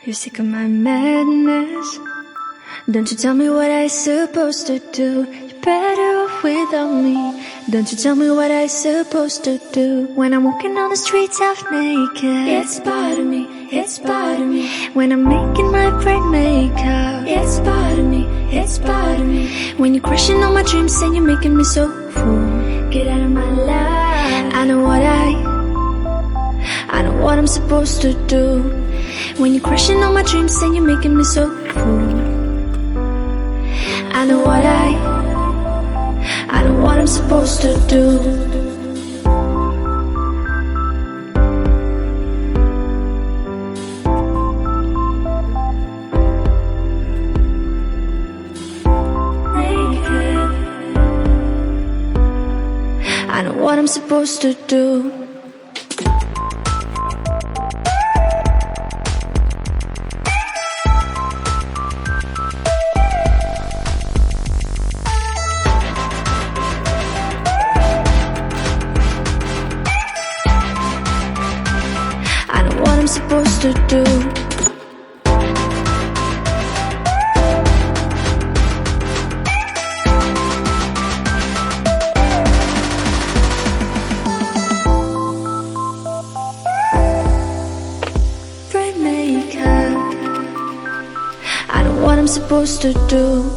You're sick of my madness. Don't you tell me what I supposed to do. You're better off without me. Don't you tell me what I supposed to do. When I'm walking on the streets half naked, it's bothering me, it's bothering me. When I'm making my brain makeup, it's bothering me, it's bothering me. When you're crushing all my dreams and you're making me so full, get out of my life. I know what I'm supposed to do. When you're crushing all my dreams and you're making me so full, I know what I'm supposed to do. I know what I'm supposed to do. I know what I'm supposed to do. Brain makeup. I know what I'm supposed to do.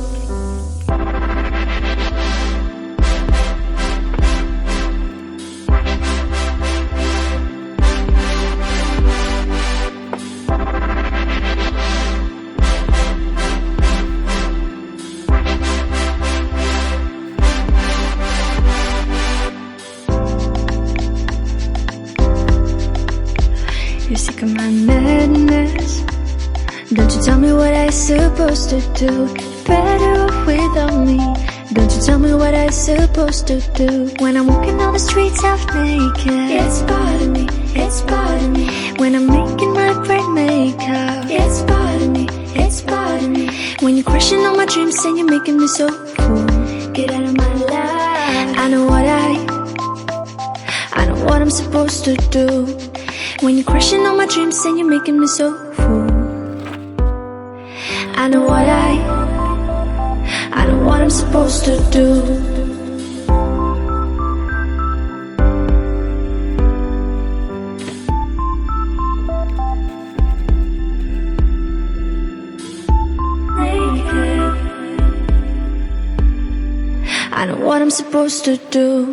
You're sick of my madness. Don't you tell me what I supposed to do. You're better off without me. Don't you tell me what I supposed to do. When I'm walking on the streets half naked, it's bothering me, it's bothering me. When I'm making my brain makeup, it's bothering me, it's bothering me. When you're crushing all my dreams and you're making me so full, get out of my life. I know what I'm supposed to do. When you're crushing all my dreams and you're making me so full, I know what I'm supposed to do. I know what I'm supposed to do.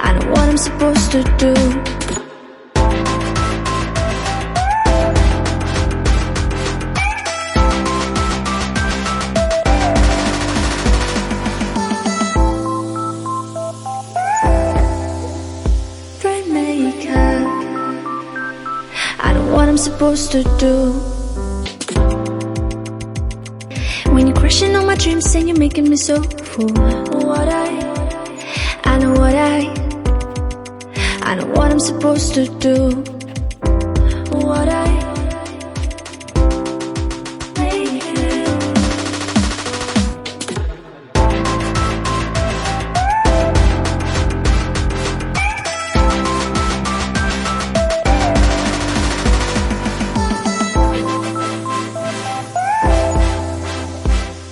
I know what I'm supposed to do. Brain makeup. I know what I'm supposed to do. When you're crushing all my dreams and you're making me so full, I know what I'm supposed to do.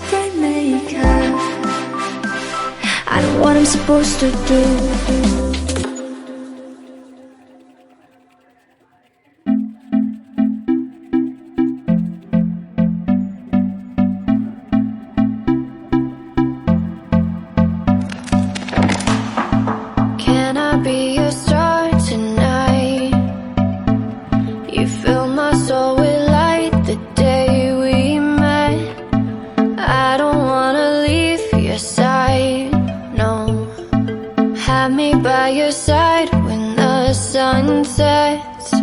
Brain makeup. I know what I'm supposed to do. Be a star tonight. You fill my soul with light the day we met. I don't wanna leave your side, no. Have me by your side when the sun sets.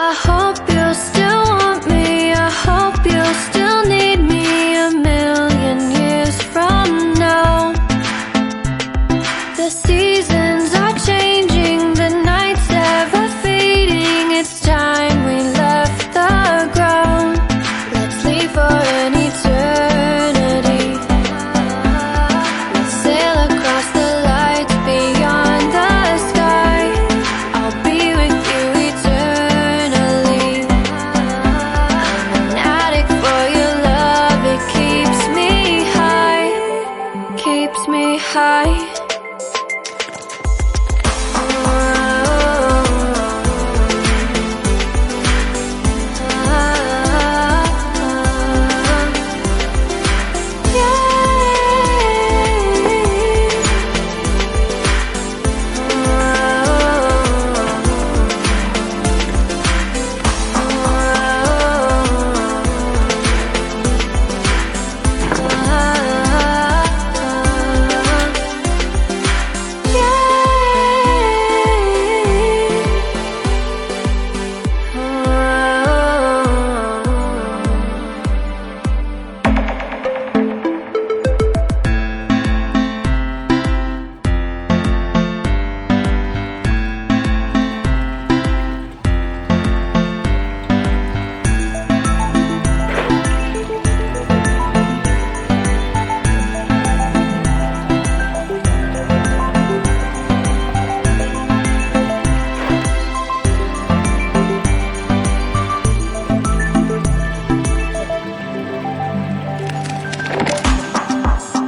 I hope you'll still want me. I hope you'll still need me 1,000,000 years from now. The seasons are changing, the nights ever fading. It's time me high.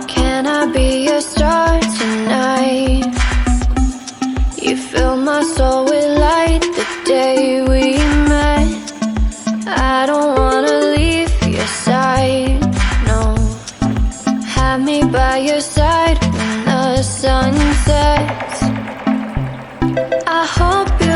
Can I be your star tonight? You fill my soul with light the day we met. I don't wanna leave your side, no. Have me by your side when the sun sets. I hope you